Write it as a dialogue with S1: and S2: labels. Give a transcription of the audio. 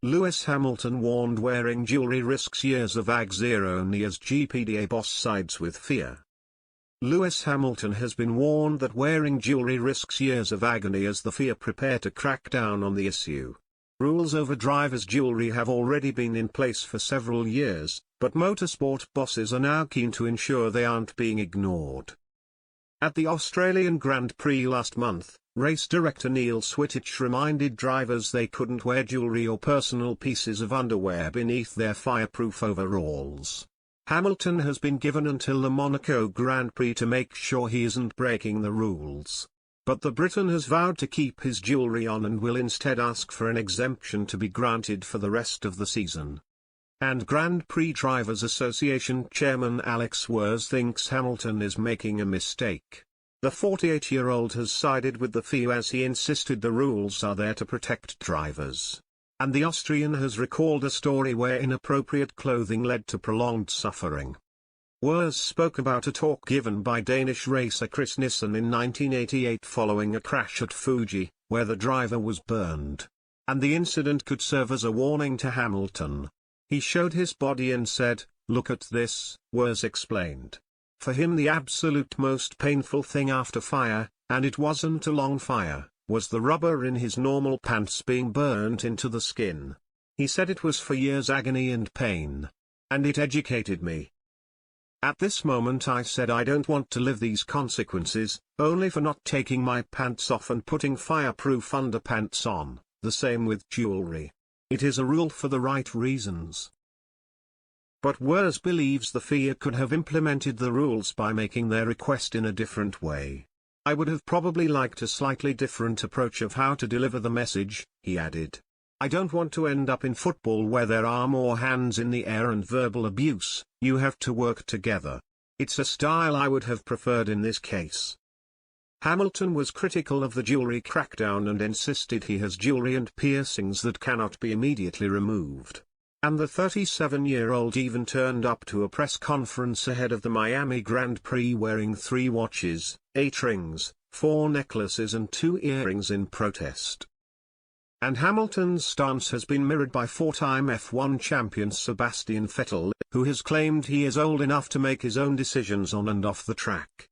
S1: Lewis Hamilton warned wearing jewellery risks years of ag0ny as GPDA boss sides with FIA. Lewis Hamilton has been warned that wearing jewellery risks years of agony as the FIA prepare to crack down on the issue. Rules over drivers' jewellery have already been in place for several years, but motorsport bosses are now keen to ensure they aren't being ignored. At the Australian Grand Prix last month, race director Neil Swittich reminded drivers they couldn't wear jewellery or personal pieces of underwear beneath their fireproof overalls. Hamilton has been given until the Monaco Grand Prix to make sure he isn't breaking the rules. But the Briton has vowed to keep his jewellery on and will instead ask for an exemption to be granted for the rest of the season. And Grand Prix Drivers Association chairman Alex Wurz thinks Hamilton is making a mistake. The 48-year-old has sided with the FIA as he insisted the rules are there to protect drivers. And the Austrian has recalled a story where inappropriate clothing led to prolonged suffering. Wurz spoke about a talk given by Danish racer Chris Nissen in 1988 following a crash at Fuji, where the driver was burned. And the incident could serve as a warning to Hamilton. He showed his body and said, "Look at this," Wurz explained. For him the absolute most painful thing after fire, and it wasn't a long fire, was the rubber in his normal pants being burnt into the skin. He said it was for years agony and pain. And it educated me. At this moment I said I don't want to live these consequences, only for not taking my pants off and putting fireproof underpants on, the same with jewellery. It is a rule for the right reasons. But Wurz believes the FIA could have implemented the rules by making their request in a different way. I would have probably liked a slightly different approach of how to deliver the message, he added. I don't want to end up in football where there are more hands in the air and verbal abuse. You have to work together. It's a style I would have preferred in this case. Hamilton was critical of the jewellery crackdown and insisted he has jewellery and piercings that cannot be immediately removed. And the 37-year-old even turned up to a press conference ahead of the Miami Grand Prix wearing 3 watches, 8 rings, 4 necklaces and 2 earrings in protest. And Hamilton's stance has been mirrored by 4-time F1 champion Sebastian Vettel, who has claimed he is old enough to make his own decisions on and off the track.